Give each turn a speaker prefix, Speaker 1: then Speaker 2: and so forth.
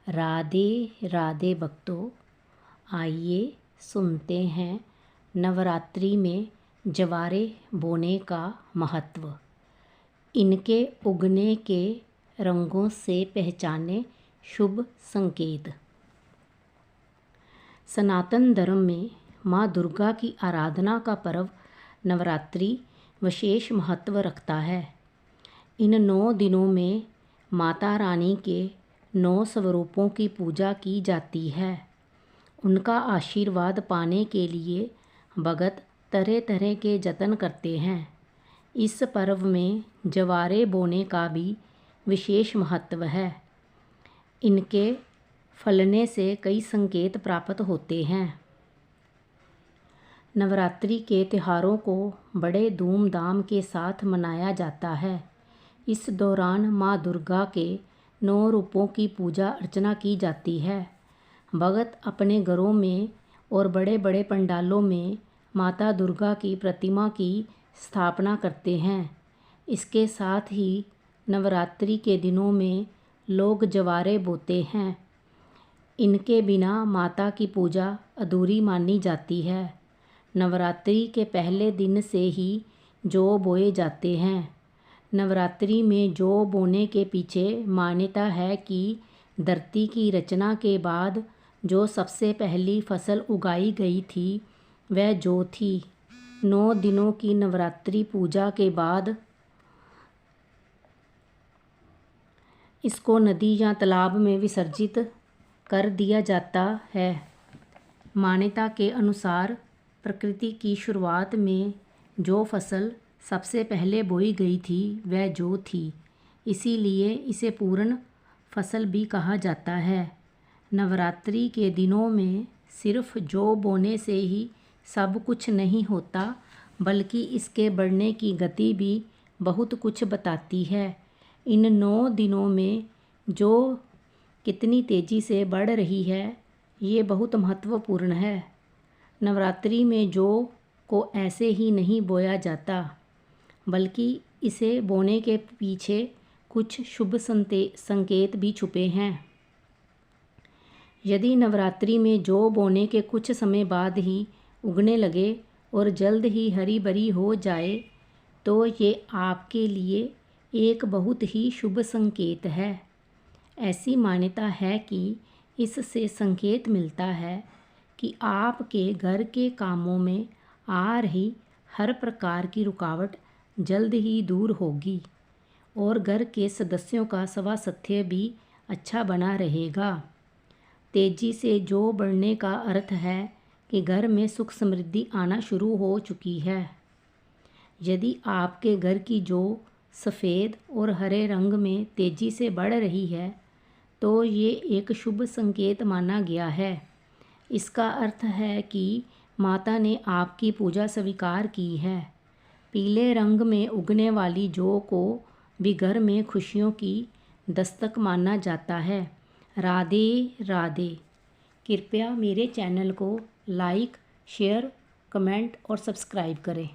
Speaker 1: राधे राधे भक्तों, आइए सुनते हैं नवरात्रि में जवारे बोने का महत्व। इनके उगने के रंगों से पहचाने शुभ संकेत। सनातन धर्म में माँ दुर्गा की आराधना का पर्व नवरात्रि विशेष महत्व रखता है। इन 9 दिनों में माता रानी के 9 स्वरूपों की पूजा की जाती है। उनका आशीर्वाद पाने के लिए भगत तरह तरह के जतन करते हैं। इस पर्व में जवारे बोने का भी विशेष महत्व है। इनके फलने से कई संकेत प्राप्त होते हैं। नवरात्रि के त्योहारों को बड़े धूमधाम के साथ मनाया जाता है। इस दौरान माँ दुर्गा के 9 रूपों की पूजा अर्चना की जाती है। भगत अपने घरों में और बड़े बड़े पंडालों में माता दुर्गा की प्रतिमा की स्थापना करते हैं। इसके साथ ही नवरात्रि के दिनों में लोग जवारे बोते हैं। इनके बिना माता की पूजा अधूरी मानी जाती है। नवरात्रि के पहले दिन से ही जौ बोए जाते हैं। नवरात्रि में जौ बोने के पीछे मान्यता है कि धरती की रचना के बाद जो सबसे पहली फसल उगाई गई थी वह जौ थी। 9 दिनों की नवरात्रि पूजा के बाद इसको नदी या तालाब में विसर्जित कर दिया जाता है। मान्यता के अनुसार प्रकृति की शुरुआत में जो फसल सबसे पहले बोई गई थी वह जौ थी, इसीलिए इसे पूर्ण फसल भी कहा जाता है। नवरात्रि के दिनों में सिर्फ जौ बोने से ही सब कुछ नहीं होता, बल्कि इसके बढ़ने की गति भी बहुत कुछ बताती है। इन 9 दिनों में जौ कितनी तेज़ी से बढ़ रही है, ये बहुत महत्वपूर्ण है। नवरात्रि में जौ को ऐसे ही नहीं बोया जाता, बल्कि इसे बोने के पीछे कुछ शुभ संकेत भी छुपे हैं। यदि नवरात्रि में जौ बोने के कुछ समय बाद ही उगने लगे और जल्द ही हरी भरी हो जाए तो ये आपके लिए एक बहुत ही शुभ संकेत है। ऐसी मान्यता है कि इससे संकेत मिलता है कि आपके घर के कामों में आ रही हर प्रकार की रुकावट जल्द ही दूर होगी और घर के सदस्यों का स्वास्थ्य भी अच्छा बना रहेगा। तेज़ी से जौ बढ़ने का अर्थ है कि घर में सुख समृद्धि आना शुरू हो चुकी है। यदि आपके घर की जौ सफ़ेद और हरे रंग में तेज़ी से बढ़ रही है तो ये एक शुभ संकेत माना गया है। इसका अर्थ है कि माता ने आपकी पूजा स्वीकार की है। पीले रंग में उगने वाली जौ को भी घर में खुशियों की दस्तक माना जाता है। राधे राधे। कृपया मेरे चैनल को लाइक, शेयर, कमेंट और सब्सक्राइब करें।